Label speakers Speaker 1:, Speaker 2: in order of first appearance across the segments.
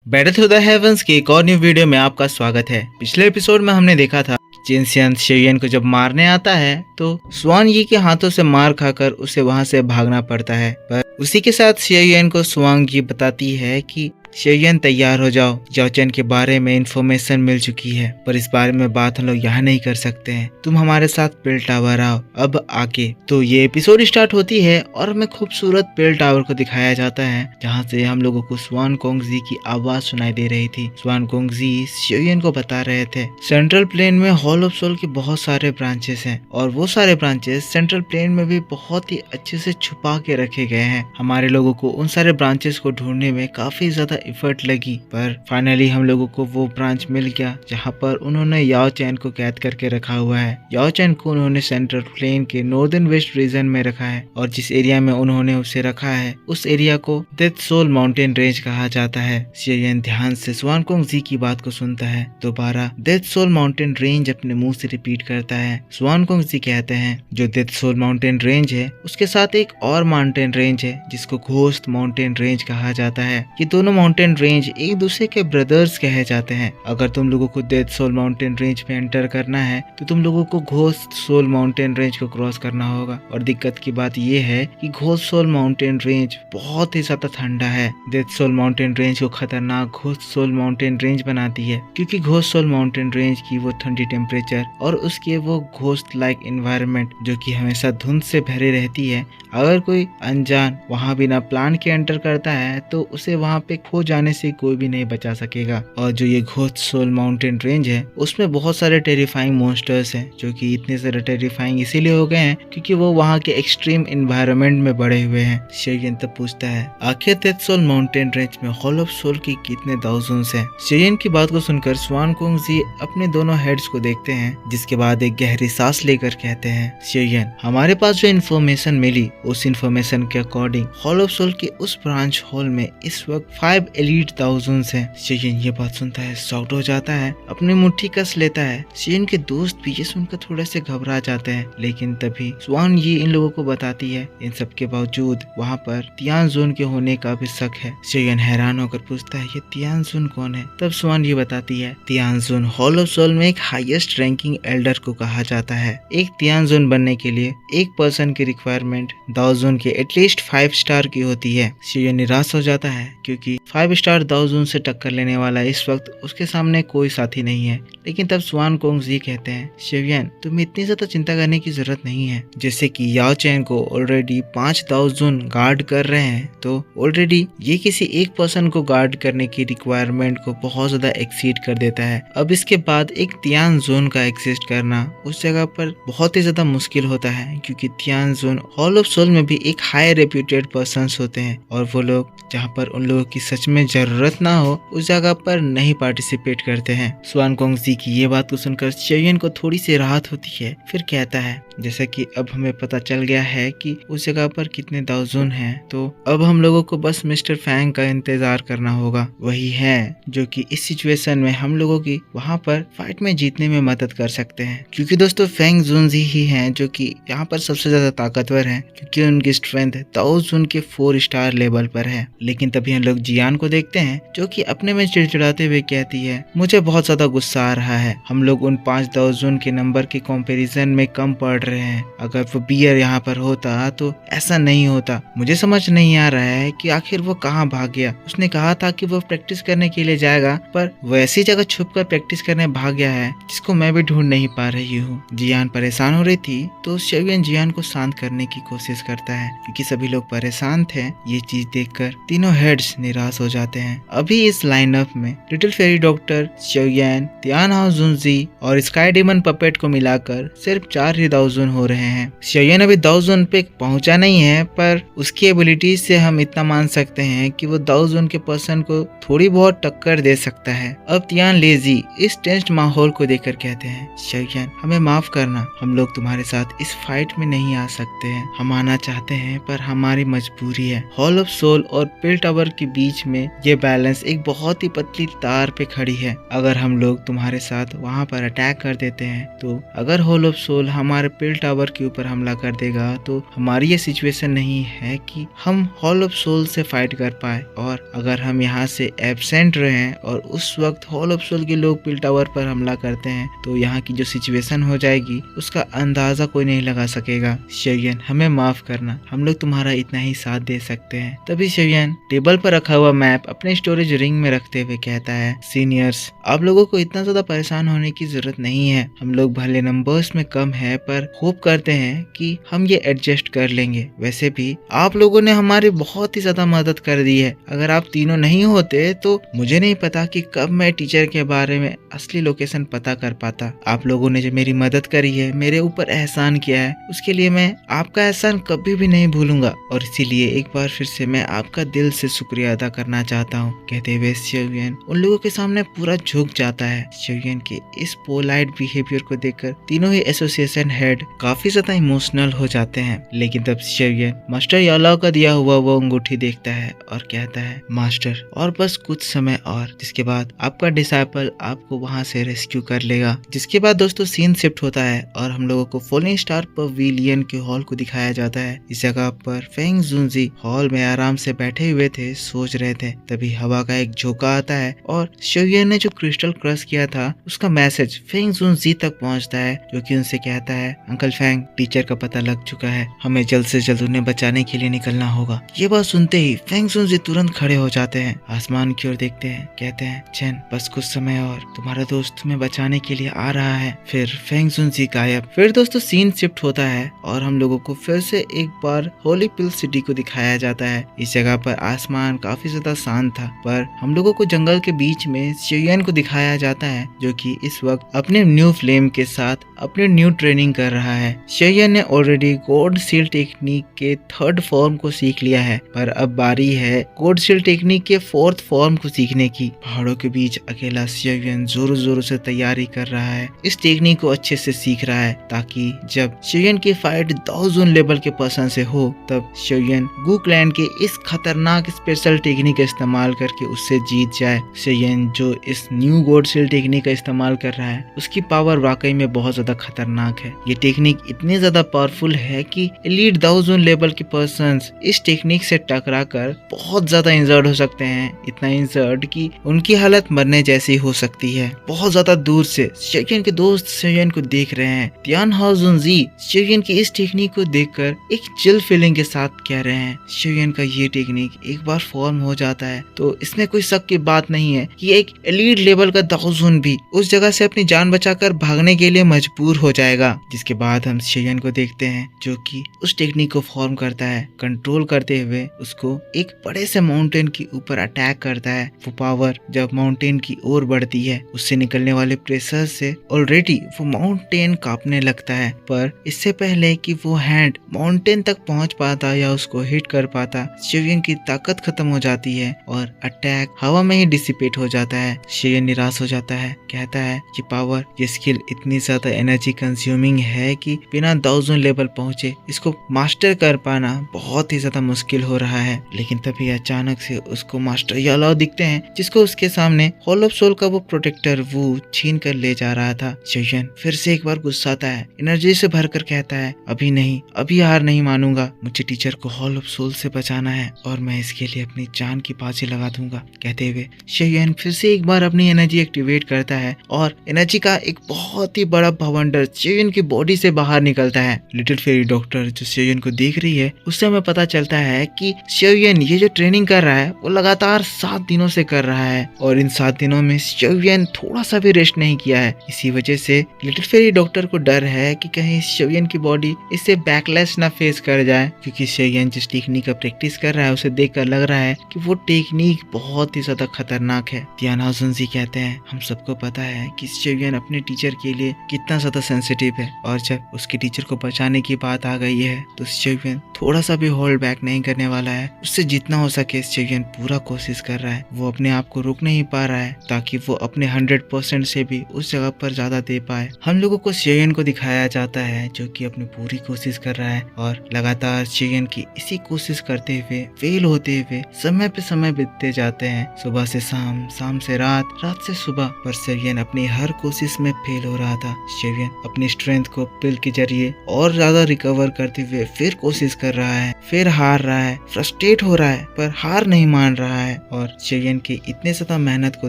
Speaker 1: Battle through the heavens के एक और न्यू वीडियो में आपका स्वागत है। पिछले एपिसोड में हमने देखा था जिनसियन शेयन को जब मारने आता है तो स्वान यी के हाथों से मार खाकर उसे वहां से भागना पड़ता है। पर उसी के साथ शेयन को स्वांग यी बताती है कि शेयन तैयार हो जाओ, याओचेन के बारे में इंफॉर्मेशन मिल चुकी है पर इस बारे में बात हम लोग यहाँ नहीं कर सकते हैं, तुम हमारे साथ पेल टावर आओ अब आके। तो ये एपिसोड स्टार्ट होती है और हमें खूबसूरत पेल टावर को दिखाया जाता है जहाँ से हम लोगों को स्वान कोंगजी की आवाज सुनाई दे रही थी। स्वान कोंगजी शेयन को बता रहे थे सेंट्रल प्लेन में हॉल ऑफ सोल के बहुत सारे ब्रांचेस हैं और वो सारे ब्रांचेस सेंट्रल प्लेन में भी बहुत ही अच्छे से छुपा के रखे गए हैं। हमारे लोगों को उन सारे ब्रांचेस को ढूंढने में काफी ज्यादा एफर्ट लगी पर फाइनली हम लोगों को वो ब्रांच मिल गया जहाँ पर उन्होंने याओचेन को कैद करके रखा हुआ है। याओचेन को उन्होंने सेंट्रल प्लेन के नॉर्दर्न वेस्ट रीजन में रखा है और जिस एरिया में उन्होंने उसे रखा है उस एरिया को डेथ सोल माउंटेन रेंज कहा जाता है। शेयन ध्यान से स्वान कोंगजी की बात को सुनता है। दोबारा डेथ सोल माउंटेन रेंज अपने मुंह से रिपीट करता है। स्वान कोंगजी कहते हैं जो डेथ सोल माउंटेन रेंज है उसके साथ एक और माउंटेन रेंज है जिसको घोस्ट माउंटेन रेंज कहा जाता है। ये दोनों माउंटेन रेंज एक दूसरे के ब्रदर्स कहे जाते हैं। अगर तुम लोगों को डेथ सोल माउंटेन रेंज में एंटर करना है तो तुम लोगों को घोस्ट सोल माउंटेन रेंज को क्रॉस करना होगा और दिक्कत की बात यह है कि घोस्ट सोल माउंटेन रेंज बहुत ही ज्यादा ठंडा है। डेथ सोल माउंटेन रेंज को खतरनाक घोस्ट सोल माउंटेन रेंज बनाती है क्योंकि घोस्ट सोल माउंटेन रेंज की वो ठंडी टेम्परेचर और उसके वो घोस्ट लाइक एनवायरनमेंट जो कि हमेशा धुंध से भरी रहती है। अगर कोई अनजान वहां बिना प्लान के एंटर करता है तो उसे वहां पे खो जाने से कोई भी नहीं बचा सकेगा। और जो ये घोस्ट सोल माउंटेन रेंज है उसमें बहुत सारे टेरिफाइंग मॉन्स्टर्स हैं जो कि इतने सारे टेरिफाइंग इसीलिए हो गए हैं क्योंकि वो वहाँ के एक्सट्रीम एनवायरनमेंट में बड़े हुए हैं। शेयन तब पूछता है आखिर डेथ सोल माउंटेन रेंज में हॉल ऑफ सोल की कितने थाउजेंड्स हैं। शेयन की बात को सुनकर स्वान कोंगजी अपने दोनों हेड्स को देखते हैं जिसके बाद एक गहरी सांस लेकर कहते हैं शेयन हमारे पास जो इन्फॉर्मेशन मिली उस इन्फॉर्मेशन के अकॉर्डिंग हॉल ऑफ सोल के उस ब्रांच हॉल में इस वक्त 5 एलीट थाउजेंड्स हैं। शेयन ये बात सुनता है शॉक्ड हो जाता है, अपनी मुट्ठी कस लेता है। शेयन के दोस्त भी ये सुनकर थोड़े से घबरा जाते हैं लेकिन तभी स्वान ये इन लोगों को बताती है इन सब के बावजूद वहाँ पर तियानजुन के होने का भी शक है। शेयन हैरान होकर पूछता है ये तियानजुन कौन है। तब स्वान ये बताती है तियानजुन हॉल ऑफ सोल में एक हाईएस्ट रैंकिंग एल्डर को कहा जाता है। एक तियानजुन बनने के लिए एक पर्सन की रिक्वायरमेंट दाओजुन के एटलीस्ट 5 स्टार की होती है। शेयन निराश हो जाता है क्योंकि 5 स्टार दाओजुन से टक्कर लेने वाला इस वक्त उसके सामने कोई साथी नहीं है। लेकिन तब स्वान कोंगजी कहते हैं शेयन तुम्हें इतनी ज्यादा चिंता करने की जरूरत नहीं है। जैसे कि याओचेन को ऑलरेडी 5 दाओजुन गार्ड कर रहे हैं तो ऑलरेडी ये किसी एक पर्सन को गार्ड करने की रिक्वायरमेंट को बहुत ज्यादा एक्सीड कर देता है। अब इसके बाद एक तियानजुन का एग्जिस्ट करना उस जगह पर बहुत ही ज्यादा मुश्किल होता है क्योंकि तियानजुन हॉल ऑफ सोल में भी एक हाई रेप्यूटेड पर्सन्स होते हैं और वो लोग जहाँ पर उन लोगों की सच में जरूरत ना हो उस जगह पर नहीं पार्टिसिपेट करते हैं। स्वान कोंगजी की ये बात को सुनकर शेयन को थोड़ी सी राहत होती है। फिर कहता है जैसा कि अब हमें पता चल गया है कि उस जगह पर कितने दाओजुन हैं तो अब हम लोगों को बस मिस्टर फैंग का इंतजार करना होगा। वही है जो कि इस सिचुएशन में हम लोगों की वहाँ पर फाइट में जीतने में मदद कर सकते हैं क्योंकि दोस्तों फैंग जुनजी ही हैं जो कि यहाँ पर सबसे ज्यादा ताकतवर हैं क्योंकि उनकी स्ट्रेंथ दाओजुन के 4 स्टार लेवल पर है। लेकिन तभी हम लोग जियान को देखते हैं जो कि अपने में चिड़चिड़ाते हुए कहती है मुझे बहुत ज्यादा गुस्सा आ रहा है, हम लोग उन 5 दाओजुन के नंबर के कंपैरिजन में कम पड़ रहे हैं। अगर वो बियर यहाँ पर होता तो ऐसा नहीं होता। मुझे समझ नहीं आ रहा है कि आखिर वो कहाँ भाग गया। उसने कहा था कि वो प्रैक्टिस करने के लिए जाएगा पर वो ऐसी जगह छुप कर प्रैक्टिस करने भाग गया है जिसको मैं भी ढूंढ नहीं पा रही हूँ। जियान परेशान हो रही थी तो शेयन जियान को शांत करने की कोशिश करता है क्योंकि सभी लोग परेशान थे। ये चीज देखकर तीनों हेड्स निराश हो जाते हैं। अभी इस लाइनअप में लिटिल फेरी डॉक्टर, शेयन, तियानहाओ जुनजी और स्काई डेमन पपेट को मिलाकर सिर्फ 4 ही दाओजुन हो रहे हैं। शेयन अभी दाओजुन पे पहुंचा नहीं है पर उसकी एबिलिटीज से हम इतना मान सकते हैं कि वो दाओजुन के पर्सन को थोड़ी बहुत टक्कर दे सकता है। अब तियान लेजी इस टेंस्ड माहौल को देखकर कहते हैं शेयन हमें माफ करना, हम लोग तुम्हारे साथ इस फाइट में नहीं आ सकते हैं। हम आना चाहते हैं पर हमारी मजबूरी है। हॉल ऑफ सोल और पेल टावर के बीच में ये बैलेंस एक बहुत ही पतली तार पे खड़ी है। अगर हम लोग तुम्हारे साथ वहाँ पर अटैक कर देते हैं तो अगर होल ऑफ सोल हमारे पिल टावर के ऊपर हमला कर देगा तो हमारी ये सिचुएशन नहीं है कि हम होल ऑफ सोल से फाइट कर पाए। और अगर हम यहाँ से एब्सेंट रहे और उस वक्त होल ऑफ सोल के लोग पिल टावर पर हमला करते हैं तो यहाँ की जो सिचुएशन हो जाएगी उसका अंदाजा कोई नहीं लगा सकेगा। शेरियन हमें माफ करना, हम लोग तुम्हारा इतना ही साथ दे सकते हैं। तभी शेरियन टेबल पर रखा हुआ मैप अपने स्टोरेज रिंग में रखते हुए कहता है, सीनियर्स आप लोगों को इतना ज्यादा परेशान होने की जरूरत नहीं है। हम लोग भले नंबर्स में कम है पर होप करते हैं कि हम ये एडजस्ट कर लेंगे। वैसे भी आप लोगों ने हमारी बहुत ही ज्यादा मदद कर दी है। अगर आप तीनों नहीं होते तो मुझे नहीं पता कि कब मैं टीचर के बारे में असली लोकेशन पता कर पाता। आप लोगों ने जो मेरी मदद करी है, मेरे ऊपर एहसान किया है, उसके लिए मैं आपका एहसान कभी भी नहीं भूलूंगा और इसीलिए एक बार फिर से मैं आपका दिल से शुक्रिया अदा करना चाहता हूँ। कहते हुए शेरियन उन लोगों के सामने पूरा झुक जाता है। शेरियन के इस पोलाइट बिहेवियर को देखकर तीनों ही एसोसिएशन हेड काफी ज्यादा इमोशनल हो जाते हैं। लेकिन तब शेरियन मास्टर यालाओ का दिया हुआ वो अंगूठी देखता है और कहता है, मास्टर और बस कुछ समय और, जिसके बाद आपका डिसाइपल आपको वहाँ से रेस्क्यू कर लेगा। जिसके बाद दोस्तों सीन शिफ्ट होता है और हम लोगों को फॉलिंग स्टार पवेलियन के हॉल को दिखाया जाता है। इस जगह पर फेंग जुनजी हॉल में आराम से बैठे हुए थे, सोच रहे थे। तभी हवा का एक झोंका आता है और शेरियन ने जो क्रिस्टल क्रश किया था उसका मैसेज फेंग जुनजी तक पहुंचता है, जो कि उनसे कहता है, अंकल फेंग टीचर का पता लग चुका है, हमें जल्द से जल्द उन्हें बचाने के लिए निकलना होगा। ये बात सुनते ही फेंग जुनजी तुरंत खड़े हो जाते हैं, आसमान की ओर देखते हैं, कहते हैं, चेन बस कुछ समय और, तुम्हारा दोस्त तुम्हें बचाने के लिए आ रहा है। फिर फेंग जुनजी गायब। फिर दोस्तों सीन शिफ्ट होता है और हम लोगों को फिर से एक बार होली पिल सिटी को दिखाया जाता है। इस जगह पर आसमान काफी ज्यादा शांत था पर हम लोगों को जंगल के बीच में शेरियन को दिखाया जाता है, जो कि इस वक्त अपने न्यू फ्लेम के साथ अपने न्यू ट्रेनिंग कर रहा है। शेरियन ने ऑलरेडी गॉड सील टेक्निक के 3rd फॉर्म को सीख लिया है पर अब बारी है गॉड सील टेक्निक के 4th फॉर्म को सीखने की। पहाड़ों के बीच अकेला शेरियन जोरों जोरों से तैयारी कर रहा है, इस टेक्निक को अच्छे से सीख रहा है ताकि जब शेरियन की फाइट दाओजून लेवल के पर्सन से हो तब शेरियन गू क्लैन के इस खतरनाक स्पेशल टेक्निक का इस्तेमाल करके उससे जीत जाए। शेरियन जो इस न्यू गॉड सील टेक्निक का इस्तेमाल कर रहा है उसकी पावर वाकई में बहुत ज्यादा खतरनाक है। ये टेक्निक इतनी ज्यादा पावरफुल है कि एलीट दाओजून लेवल के पर्सन्स इस टेक्निक से टकरा कर बहुत ज्यादा इंजर्ड हो सकते हैं, इतना इंजर्ड कि उनकी हालत मरने जैसी हो सकती है। बहुत ज्यादा दूर से शेरियन के दोस्त शेरियन को देख रहे हैं। तियान हाओ जुनजी शेरियन की इस टेक्निक को देखकर एक चिल फीलिंग के साथ कह रहे हैं, शेरियन का ये टेक्निक एक बार फॉर्म हो जाता है तो इसमें कोई शक की बात नहीं है कि एक एलीट लेवल का दाओजून भी उस जगह से अपनी जान बचाकर भागने के लिए मजबूर हो जाएगा। जिसके बाद हम शेरियन को देखते हैं जो कि उस टेक्निक को फॉर्म करता है, कंट्रोल करते हुए उसको एक बड़े से माउंटेन के ऊपर अटैक करता है। वो पावर जब माउंटेन की ओर बढ़ती है उससे निकलने वाले प्रेशर से ऑलरेडी वो माउंटेन कांपने लगता है, पर इससे पहले कि वो हैंड माउंटेन तक पहुंच पाता या उसको हिट कर पाता शेरियन की ताकत खत्म हो जाती है और अटैक हवा में ही डिसिपेट हो जाता है। शेरियन निराश हो जाता है, कहता है ये पावर, ये स्किल इतनी ज्यादा एनर्जी कंज्यूमिंग है कि बिना दाओजून लेवल पहुंचे इसको मास्टर कर पाना बहुत ही ज्यादा मुश्किल हो रहा है। लेकिन तभी अचानक से उसको मास्टर यालाओ दिखते हैं जिसको उसके सामने होल ऑफ सोल का वो प्रोटेक्टर वो छीन कर ले जा रहा था। शेरियन फिर से एक बार गुस्साता है, एनर्जी से भरकर कहता है, अभी नहीं, अभी हार नहीं मानूंगा, मुझे टीचर को होल ऑफ सोल से बचाना है और मैं इसके लिए अपनी जान की बाजी लगा दूंगा। कहते हुए शेरियन फिर से एक बार अपनी एनर्जी एक्टिवेट करता है और एनर्जी का एक बहुत ही बड़ा भवंडर शेरियन की बॉडी से बाहर निकलता है। लिटिल फेरी डॉक्टर जो शेरियन को देख रही है उससे हमें पता चलता है कि शेरियन ये जो ट्रेनिंग कर रहा है वो लगातार 7 दिनों से कर रहा है और इन 7 दिनों में शेरियन थोड़ा सा भी रेस्ट नहीं किया है। इसी वजह से लिटिल फेरी डॉक्टर को डर है कि कहीं शेरियन की बॉडी इससे बैकलैश ना फेस कर जाए, क्योंकि शेरियन जिस टेक्निक का प्रैक्टिस कर रहा है उसे देखकर लग रहा है कि वो टेक्निक बहुत ही ज्यादा खतरनाक है। तियान हाओ जुनजी कहते हैं, हम सबको पता है कि शेरियन अपने टीचर के लिए कितना ज्यादा सेंसिटिव है और जब उसके टीचर को बचाने की बात आ गई है तो शेरियन थोड़ा सा भी होल्ड बैक नहीं करने वाला है। उससे जितना हो सके शेरियन पूरा कोशिश कर रहा है, वो अपने आप को रोक नहीं पा रहा है ताकि वो अपने 100% से भी उस जगह पर ज्यादा दे पाए। हम लोगों को शेरियन को दिखाया जाता है जो कि अपनी पूरी कोशिश कर रहा है और लगातार शेरियन की इसी कोशिश करते हुए फेल होते हुए समय पे समय बीतते जाते हैं, सुबह से शाम, शाम से रात, रात से सुबह। पर शेरियन अपनी हर कोशिश में फेल हो रहा था। शेरियन अपनी स्ट्रेंथ को पिल के जरिए और ज्यादा रिकवर करते हुए फिर कोशिश कर रहा है, फिर हार रहा है, फ्रस्ट्रेट हो रहा है, पर हार नहीं मान रहा है। और शेरियन की इतने ज्यादा मेहनत को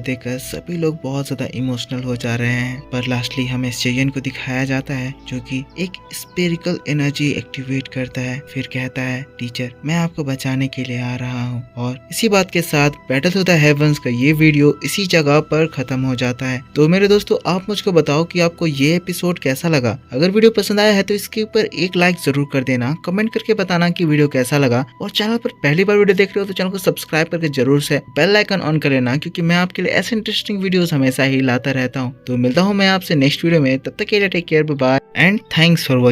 Speaker 1: देखकर सभी लोग बहुत ज्यादा इमोशनल हो जा रहे हैं। पर लास्टली हमें शेरियन को दिखाया जाता है जो कि एक स्पिरिचुअल एनर्जी एक्टिवेट करता है, फिर कहता है, टीचर मैं आपको बचाने के लिए आ रहा हूँ। और इसी बात के साथ बैटल ऑफ द हेवंस का ये वीडियो इसी जगह पर खत्म हो जाता है। तो मेरे दोस्तों, आप मुझको बताओ कि आपको ये एपिसोड कैसा लगा। अगर वीडियो पसंद आया है तो इसके ऊपर एक लाइक जरूर कर देना, कमेंट करके बताना कि वीडियो कैसा लगा। और चैनल पर पहली बार वीडियो देख रहे हो तो चैनल को सब्सक्राइब करके जरूर से बेल आइकन ऑन कर लेना, क्योंकि मैं आपके लिए ऐसे इंटरेस्टिंग वीडियोस हमेशा ही लाता रहता हूँ। तो मिलता हूँ मैं आपसे नेक्स्ट वीडियो में, तब तक के लिए take care, bye bye and thanks for watching.